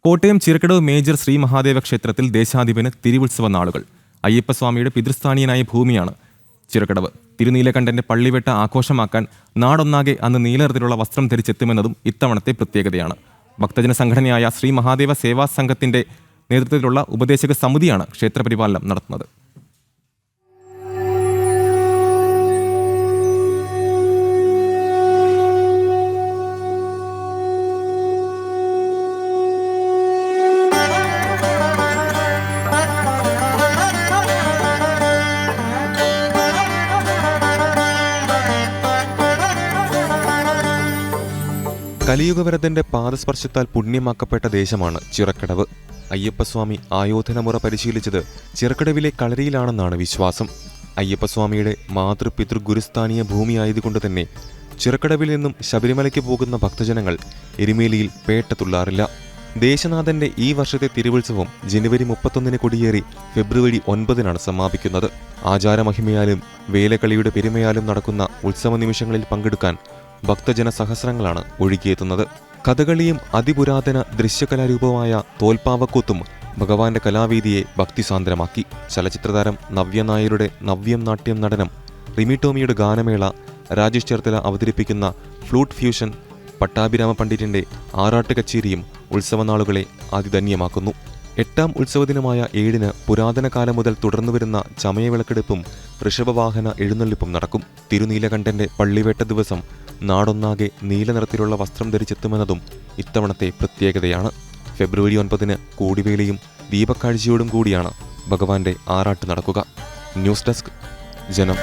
Kottayam Chirakkadavu major Shri Mahadeva ക്ഷേത്രത്തിൽ ദേശാധിപന് തിരുവുത്സവ നാളുകൾ. അയ്യപ്പസ്വാമിയുടെ പിതൃസ്ഥാനീയനായ ഭൂമിയാണ് ചിറക്കടവ്. തിരുനീലകണ്ഠന്റെ പള്ളിവെട്ട ആഘോഷമാക്കാൻ നാടൊന്നാകെ അന്ന് നീലനിറത്തിലുള്ള വസ്ത്രം ധരിച്ചെത്തുമെന്നതും ഇത്തവണത്തെ പ്രത്യേകതയാണ്. ഭക്തജന സംഘടനയായ ശ്രീ മഹാദേവ സേവാ സംഘത്തിന്റെ നേതൃത്വത്തിലുള്ള ഉപദേശക സമിതിയാണ് ക്ഷേത്രപരിപാലനം നടത്തുന്നത്. കലിയുഗവരദന്റെ പാദസ്പർശത്താൽ പുണ്യമാക്കപ്പെട്ട ദേശമാണ് ചിറക്കടവ്. അയ്യപ്പസ്വാമി ആയോധനമുറ പരിശീലിച്ചത് ചിറക്കടവിലെ കളരിയിലാണെന്നാണ് വിശ്വാസം. അയ്യപ്പസ്വാമിയുടെ മാതൃപിതൃ ഗുരുസ്ഥാനീയ ഭൂമിയായതുകൊണ്ട് തന്നെ ചിറക്കടവിൽ നിന്നും ശബരിമലയ്ക്ക് പോകുന്ന ഭക്തജനങ്ങൾ എരുമേലിയിൽ പേട്ടതുള്ളാറില്ല. ദേശനാഥന്റെ ഈ വർഷത്തെ തിരുവുത്സവം ജനുവരി 31 കൊടിയേറി ഫെബ്രുവരി 9 സമാപിക്കുന്നത്. ആചാരമഹിമയാലും വേലകളിയുടെ പെരുമയാലും നടക്കുന്ന ഉത്സവ നിമിഷങ്ങളിൽ പങ്കെടുക്കാൻ ഭക്തജന സഹസ്രങ്ങളാണ് ഒഴുകിയെത്തുന്നത്. കഥകളിയും അതിപുരാതന ദൃശ്യകലാരൂപമായ തോൽപ്പാവക്കൂത്തും ഭഗവാന്റെ കലാവേദിയെ ഭക്തിസാന്ദ്രമാക്കി. ചലച്ചിത്രതാരം നവ്യ നായരുടെ നവ്യം നാട്യം നടനം, റിമി ടോമിയുടെ ഗാനമേള, രാജേഷ് ചേർത്തല അവതരിപ്പിക്കുന്ന ഫ്ലൂട്ട് ഫ്യൂഷൻ, പട്ടാഭിരാമ പണ്ഡിറ്റിന്റെ ആറാട്ട് കച്ചേരിയും ഉത്സവനാളുകളെ അതിധന്യമാക്കുന്നു. 8ാം ഉത്സവദിനമായ 7 പുരാതന കാലം മുതൽ തുടർന്നുവരുന്ന ചമയവിളക്കെടുപ്പും ഋഷഭവാഹന എഴുന്നള്ളിപ്പും നടക്കും. തിരുനീലകണ്ഠന്റെ പള്ളിവേട്ട ദിവസം നാടൊന്നാകെ നീലനിറത്തിലുള്ള വസ്ത്രം ധരിച്ചെത്തുമെന്നതും ഇത്തവണത്തെ പ്രത്യേകതയാണ്. ഫെബ്രുവരി 9 കൂടിവേലയും ദീപക്കാഴ്ചയോടും കൂടിയാണ് ഭഗവാന്റെ ആറാട്ട് നടക്കുക. ന്യൂസ് ഡെസ്ക്, ജനം.